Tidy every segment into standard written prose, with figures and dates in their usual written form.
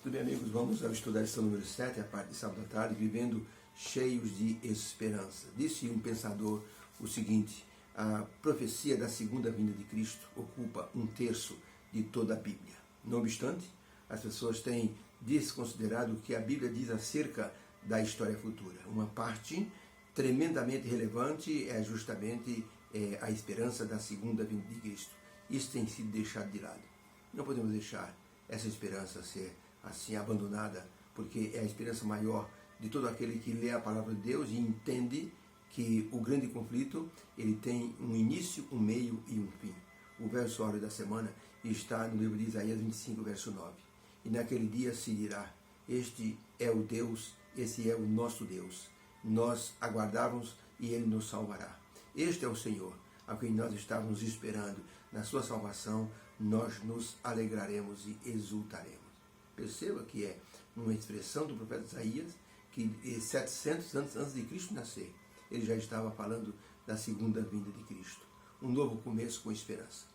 Tudo bem, amigos? Vamos ao estudar a lição número 7, a parte de sábado à tarde, vivendo cheios de esperança. Disse um pensador o seguinte: a profecia da segunda vinda de Cristo ocupa 1/3 de toda a Bíblia. Não obstante, as pessoas têm desconsiderado o que a Bíblia diz acerca da história futura. Uma parte tremendamente relevante é justamente a esperança da segunda vinda de Cristo. Isso tem sido deixado de lado. Não podemos deixar essa esperança ser assim abandonada, porque é a esperança maior de todo aquele que lê a palavra de Deus e entende que o grande conflito ele tem um início, um meio e um fim. O versório da semana está no livro de Isaías 25, verso 9. E naquele dia se dirá: este é o Deus, esse é o nosso Deus. Nós aguardávamos e ele nos salvará. Este é o Senhor, a quem nós estávamos esperando. Na sua salvação nós nos alegraremos e exultaremos. Perceba que é uma expressão do profeta Isaías que 700 anos antes de Cristo nascer, ele já estava falando da segunda vinda de Cristo. Um novo começo com esperança.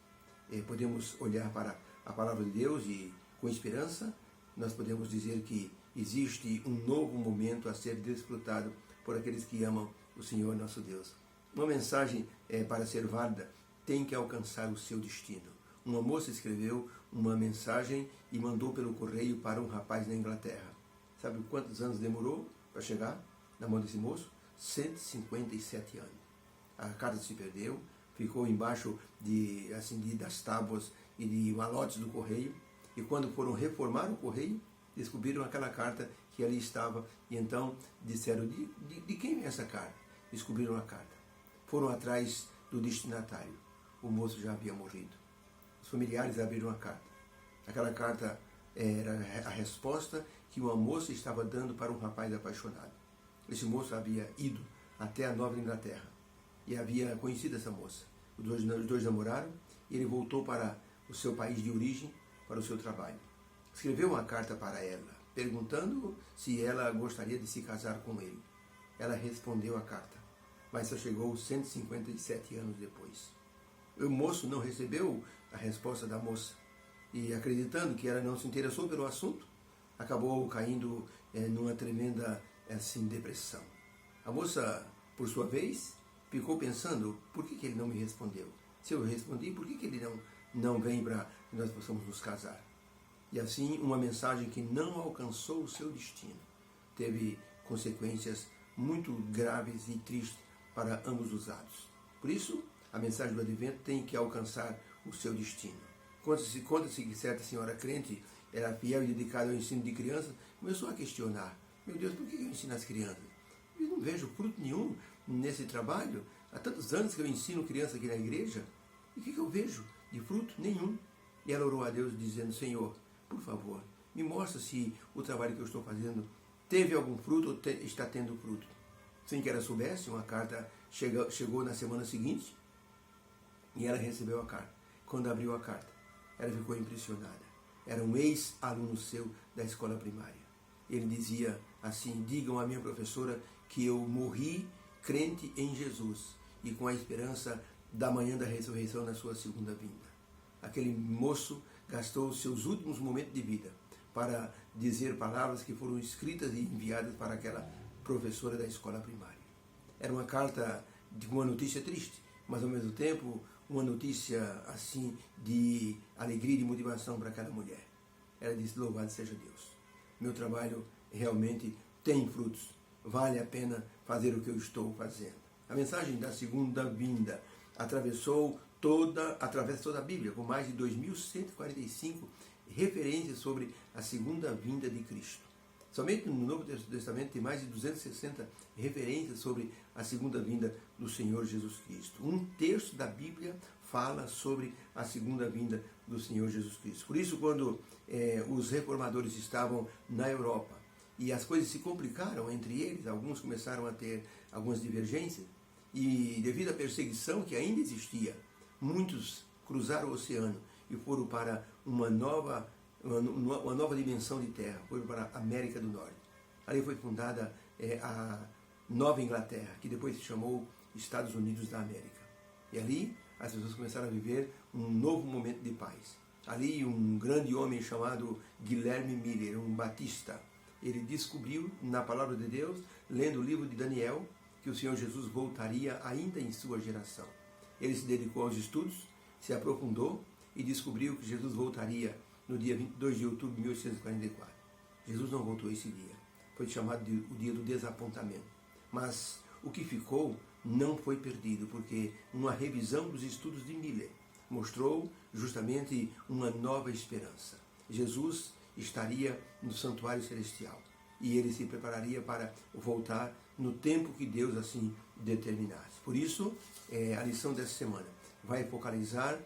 Podemos olhar para a palavra de Deus e com esperança nós podemos dizer que existe um novo momento a ser desfrutado por aqueles que amam o Senhor nosso Deus. Uma mensagem para ser válida tem que alcançar o seu destino. Uma moça escreveu uma mensagem e mandou pelo correio para um rapaz na Inglaterra. Sabe quantos anos demorou para chegar na mão desse moço? 157 anos. A carta se perdeu, ficou embaixo das tábuas e de malotes do correio. E quando foram reformar o correio, descobriram aquela carta que ali estava. E então disseram: de quem é essa carta? Descobriram a carta. Foram atrás do destinatário. O moço já havia morrido. Os familiares abriram a carta. Aquela carta era a resposta que uma moça estava dando para um rapaz apaixonado. Esse moço havia ido até a Nova Inglaterra e havia conhecido essa moça. Os dois namoraram e ele voltou para o seu país de origem, para o seu trabalho. Escreveu uma carta para ela, perguntando se ela gostaria de se casar com ele. Ela respondeu a carta, mas só chegou 157 anos depois. O moço não recebeu a resposta da moça e, acreditando que ela não se interessou pelo assunto, acabou caindo numa tremenda depressão. A moça, por sua vez, ficou pensando: por que ele não me respondeu? Se eu respondi, por que ele não vem para que nós possamos nos casar? E assim, uma mensagem que não alcançou o seu destino teve consequências muito graves e tristes para ambos os lados. Por isso, a mensagem do Advento tem que alcançar o seu destino. Conta-se que certa senhora crente era fiel e dedicada ao ensino de crianças, começou a questionar: meu Deus, por que eu ensino as crianças? Eu não vejo fruto nenhum nesse trabalho. Há tantos anos que eu ensino crianças aqui na igreja, e o que eu vejo de fruto? Nenhum. E ela orou a Deus dizendo: Senhor, por favor, me mostra se o trabalho que eu estou fazendo teve algum fruto ou está tendo fruto. Sem que ela soubesse, uma carta chegou na semana seguinte e ela recebeu a carta. Quando abriu a carta, ela ficou impressionada. Era um ex-aluno seu da escola primária. Ele dizia assim: digam à minha professora que eu morri crente em Jesus e com a esperança da manhã da ressurreição na sua segunda vinda. Aquele moço gastou os seus últimos momentos de vida para dizer palavras que foram escritas e enviadas para aquela professora da escola primária. Era uma carta de uma notícia triste, mas ao mesmo tempo uma notícia assim de alegria e de motivação para aquela mulher. Ela disse: louvado seja Deus, meu trabalho realmente tem frutos, vale a pena fazer o que eu estou fazendo. A mensagem da segunda vinda atravessa toda a Bíblia, com mais de 2.145 referências sobre a segunda vinda de Cristo. Somente no Novo Testamento tem mais de 260 referências sobre a segunda vinda do Senhor Jesus Cristo. 1/3 da Bíblia fala sobre a segunda vinda do Senhor Jesus Cristo. Por isso, quando os reformadores estavam na Europa e as coisas se complicaram entre eles, alguns começaram a ter algumas divergências, e devido à perseguição que ainda existia, muitos cruzaram o oceano e foram para uma nova dimensão de terra, foram para a América do Norte. Ali foi fundada a Nova Inglaterra, que depois se chamou Estados Unidos da América. E ali as pessoas começaram a viver um novo momento de paz. ali um grande homem chamado Guilherme Miller, um batista. Ele descobriu na palavra de Deus, lendo o livro de Daniel, que o Senhor Jesus voltaria ainda em sua geração. Ele se dedicou aos estudos, se aprofundou e descobriu que Jesus voltaria no dia 22 de outubro de 1844. Jesus não voltou esse dia. Foi chamado de o dia do desapontamento. Mas o que ficou não foi perdido, porque uma revisão dos estudos de Miller mostrou justamente uma nova esperança. Jesus estaria no santuário celestial e ele se prepararia para voltar no tempo que Deus assim determinasse. Por isso, a lição dessa semana vai focalizar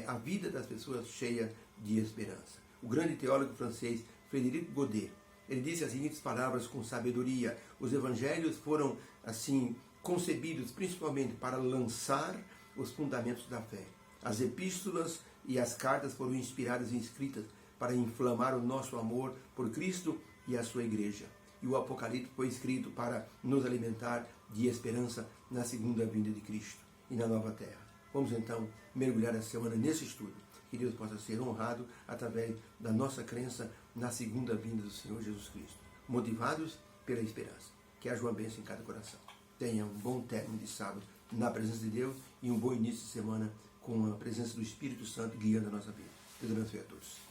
a vida das pessoas cheia de esperança. O grande teólogo francês Frédéric Godet, ele disse as seguintes palavras com sabedoria: os evangelhos foram assim concebidos principalmente para lançar os fundamentos da fé. As epístolas e as cartas foram inspiradas e escritas para inflamar o nosso amor por Cristo e a sua igreja. E o Apocalipse foi escrito para nos alimentar de esperança na segunda vinda de Cristo e na nova terra. Vamos então mergulhar essa semana nesse estudo. Que Deus possa ser honrado através da nossa crença na segunda vinda do Senhor Jesus Cristo. Motivados pela esperança. Que haja uma bênção em cada coração. Tenha um bom término de sábado na presença de Deus e um bom início de semana com a presença do Espírito Santo guiando a nossa vida. Deus abençoe a todos.